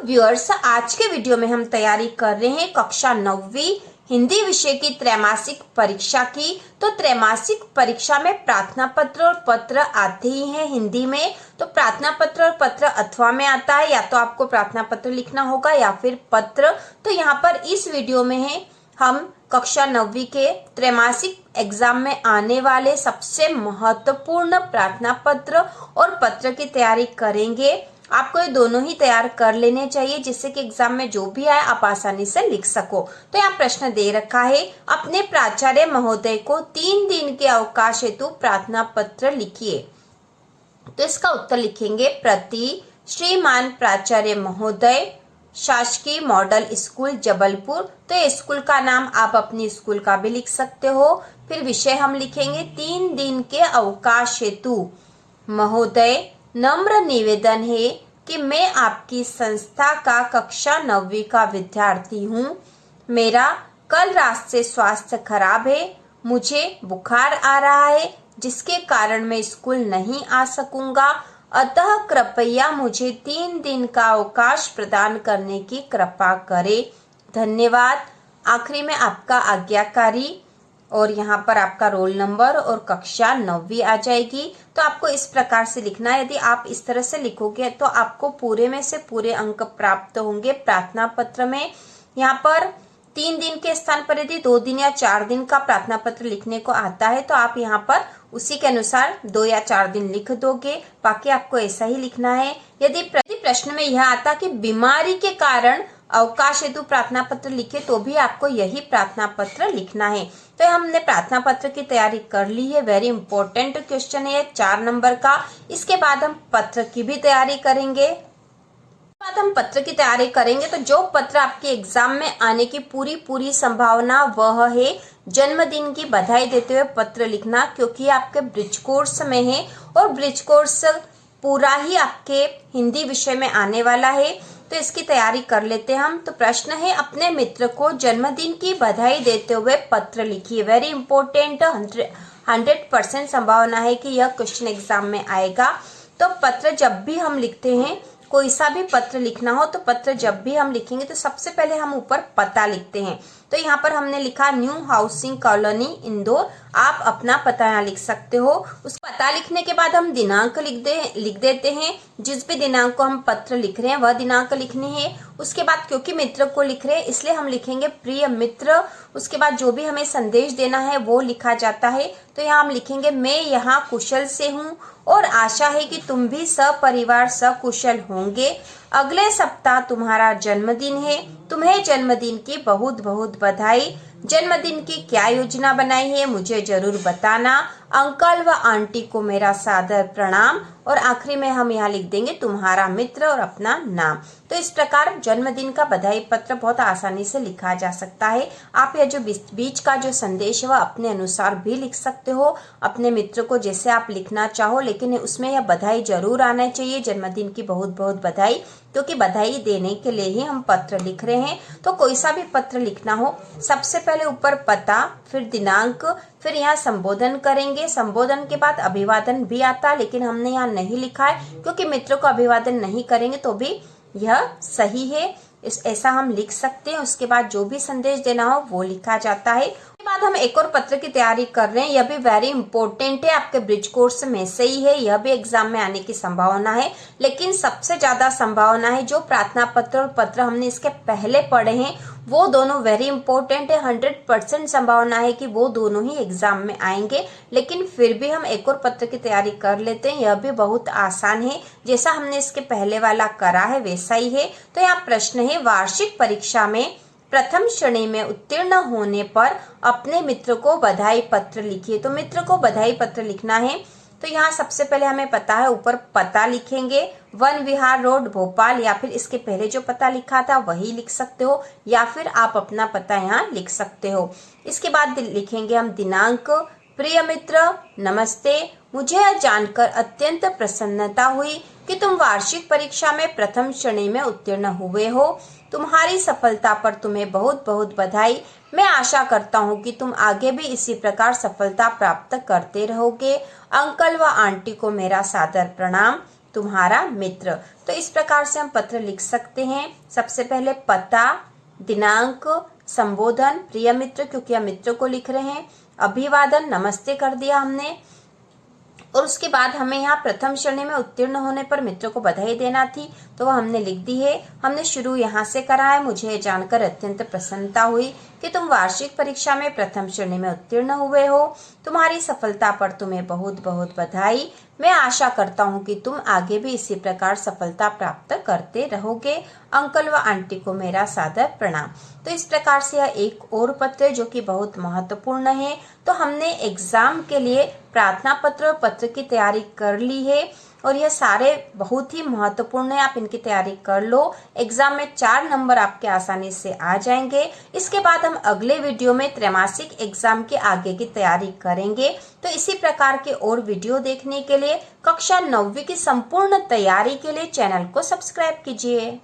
Viewers, आज के video में हम तैयारी कर रहे हैं कक्षा 9वीं हिंदी विषय की त्रैमासिक परीक्षा की। तो त्रैमासिक परीक्षा में प्रार्थना पत्र और पत्र आते ही हैं हिंदी में। तो प्रार्थना पत्र और पत्र अथवा में आता है, या तो आपको प्रार्थना पत्र लिखना होगा या फिर पत्र। तो यहाँ पर इस वीडियो में है हम कक्षा 9वीं के त्रैमासिक एग्जाम में आने वाले सबसे महत्वपूर्ण प्रार्थना पत्र और पत्र की तैयारी करेंगे। आपको ये दोनों ही तैयार कर लेने चाहिए, जिससे कि एग्जाम में जो भी आए आप आसानी से लिख सको। तो यहाँ प्रश्न दे रखा है, अपने प्राचार्य महोदय को 3 दिन के अवकाश हेतु प्रार्थना पत्र लिखिए। तो इसका उत्तर लिखेंगे, प्रति श्रीमान प्राचार्य महोदय, शासकीय मॉडल स्कूल जबलपुर। तो ये स्कूल का नाम आप अपनी स्कूल का भी लिख सकते हो। फिर विषय हम लिखेंगे 3 दिन के अवकाश हेतु। महोदय, नम्र निवेदन है कि मैं आपकी संस्था का कक्षा 9वीं का विद्यार्थी हूँ। मेरा कल रात से स्वास्थ्य खराब है, मुझे बुखार आ रहा है, जिसके कारण मैं स्कूल नहीं आ सकूंगा। अतः कृपया मुझे 3 दिन का अवकाश प्रदान करने की कृपा करें। धन्यवाद। आखिरी में आपका आज्ञाकारी और यहाँ पर आपका रोल नंबर और कक्षा 9वीं आ जाएगी। तो आपको इस प्रकार से लिखना है। यदि आप इस तरह से लिखोगे तो आपको पूरे में से पूरे अंक प्राप्त होंगे प्रार्थना पत्र में। यहाँ पर 3 दिन के स्थान पर यदि 2 दिन या 4 दिन का प्रार्थना पत्र लिखने को आता है तो आप यहाँ पर उसी के अनुसार 2 या 4 दिन लिख दोगे। बाकी आपको ऐसा ही लिखना है। यदि प्रश्न में यह आता कि बीमारी के कारण अवकाश हेतु प्रार्थना पत्र लिखे, तो भी आपको यही प्रार्थना पत्र लिखना है। तो हमने प्रार्थना पत्र की तैयारी कर ली है। वेरी इंपॉर्टेंट क्वेश्चन है 4 नंबर का। इसके बाद हम पत्र की भी तैयारी करेंगे। बाद हम पत्र की तैयारी करेंगे तो जो पत्र आपके एग्जाम में आने की पूरी संभावना वह है जन्मदिन की बधाई देते हुए पत्र लिखना, क्योंकि आपके ब्रिज कोर्स में है और ब्रिज कोर्स पूरा ही आपके हिंदी विषय में आने वाला है। तो इसकी तैयारी कर लेते हैं हम। तो प्रश्न है, अपने मित्र को जन्मदिन की बधाई देते हुए पत्र लिखिए। वेरी इंपॉर्टेंट, 100% संभावना है कि यह क्वेश्चन एग्जाम में आएगा। तो पत्र जब भी हम लिखते हैं, कोई सा भी पत्र लिखना हो, तो पत्र जब भी हम लिखेंगे तो सबसे पहले हम ऊपर पता लिखते हैं। तो यहाँ पर हमने लिखा न्यू हाउसिंग कॉलोनी इंदौर। आप अपना पता यहाँ लिख सकते हो। उस पता लिखने के बाद हम दिनांक लिख देते हैं। जिस भी दिनांक को हम पत्र लिख रहे हैं वह दिनांक लिखनी है। उसके बाद क्योंकि मित्र को लिख रहे हैं इसलिए हम लिखेंगे प्रिय मित्र। उसके बाद जो भी हमें संदेश देना है वो लिखा जाता है। तो यहाँ हम लिखेंगे, मैं यहाँ कुशल से हूँ और आशा है कि तुम भी सपरिवार सकुशल होंगे। अगले सप्ताह तुम्हारा जन्मदिन है, तुम्हें जन्मदिन की बहुत बहुत बधाई। जन्मदिन की क्या योजना बनाई है मुझे जरूर बताना। अंकल व आंटी को मेरा सादर प्रणाम। और आखिरी में हम यहाँ लिख देंगे तुम्हारा मित्र और अपना नाम। तो इस प्रकार जन्मदिन का बधाई पत्र बहुत आसानी से लिखा जा सकता है। आप यह जो बीच का जो संदेश है वह अपने अनुसार भी लिख सकते हो, अपने मित्र को जैसे आप लिखना चाहो, लेकिन उसमें यह बधाई जरूर आना चाहिए, जन्मदिन की बहुत बहुत बधाई, क्योंकि बधाई देने के लिए ही हम पत्र लिख रहे हैं। तो कोई सा भी पत्र लिखना हो, सबसे पहले ऊपर पता, फिर दिनांक, फिर यहाँ संबोधन करेंगे। संबोधन के बाद अभिवादन भी आता, लेकिन हमने यहाँ नहीं लिखा है क्योंकि मित्र को अभिवादन नहीं करेंगे तो भी यह सही है, ऐसा हम लिख सकते हैं। उसके बाद जो भी संदेश देना हो वो लिखा जाता है। उसके बाद हम एक और पत्र की तैयारी कर रहे हैं। यह भी वेरी इंपॉर्टेंट है, आपके ब्रिज कोर्स में से ही है। यह भी एग्जाम में आने की संभावना है, लेकिन सबसे ज्यादा संभावना है जो प्रार्थना पत्र और पत्र हमने इसके पहले पढ़े हैं वो दोनों वेरी इंपॉर्टेंट है। 100% संभावना है कि वो दोनों ही एग्जाम में आएंगे, लेकिन फिर भी हम एक और पत्र की तैयारी कर लेते हैं। यह भी बहुत आसान है, जैसा हमने इसके पहले वाला करा है वैसा ही है। तो यहाँ प्रश्न है, वार्षिक परीक्षा में प्रथम श्रेणी में उत्तीर्ण होने पर अपने मित्र को बधाई पत्र लिखिए। तो मित्र को बधाई पत्र लिखना है। तो यहाँ सबसे पहले हमें पता है, ऊपर पता लिखेंगे, वन विहार रोड भोपाल, या फिर इसके पहले जो पता लिखा था वही लिख सकते हो, या फिर आप अपना पता यहाँ लिख सकते हो। इसके बाद लिखेंगे हम दिनांक, प्रिय मित्र नमस्ते, मुझे यह जानकर अत्यंत प्रसन्नता हुई कि तुम वार्षिक परीक्षा में प्रथम श्रेणी में उत्तीर्ण हुए हो। तुम्हारी सफलता पर तुम्हें बहुत बहुत बधाई। मैं आशा करता हूँ कि तुम आगे भी इसी प्रकार सफलता प्राप्त करते रहोगे। अंकल व आंटी को मेरा सादर प्रणाम। तुम्हारा मित्र। तो इस प्रकार से हम पत्र लिख सकते हैं। सबसे पहले पता, दिनांक, संबोधन, प्रिय मित्र, क्योंकि हम मित्र को लिख रहे हैं, अभिवादन, नमस्ते कर दिया हमने, और उसके बाद हमें यहाँ प्रथम श्रेणी में उत्तीर्ण होने पर मित्र को बधाई देना थी, तो वह हमने लिख दी है। हमने शुरू यहाँ से करा है। मुझे जानकर अत्यंत प्रसन्नता हुई कि तुम वार्षिक परीक्षा में प्रथम श्रेणी में उत्तीर्ण हुए हो। तुम्हारी सफलता पर तुम्हें बहुत बहुत बधाई। मैं आशा करता हूँ कि तुम आगे भी इसी प्रकार सफलता प्राप्त करते रहोगे। अंकल व आंटी को मेरा सादर प्रणाम। तो इस प्रकार से यह एक और पत्र जो कि बहुत महत्वपूर्ण है। तो हमने एग्जाम के लिए प्रार्थना पत्र पत्र की तैयारी कर ली है और यह सारे बहुत ही महत्वपूर्ण है। आप इनकी तैयारी कर लो। एग्जाम में 4 नंबर आपके आसानी से आ जाएंगे। इसके बाद हम अगले वीडियो में त्रैमासिक एग्जाम के आगे की तैयारी करेंगे। तो इसी प्रकार के और वीडियो देखने के लिए कक्षा 9वीं की संपूर्ण तैयारी के लिए चैनल को सब्सक्राइब कीजिए।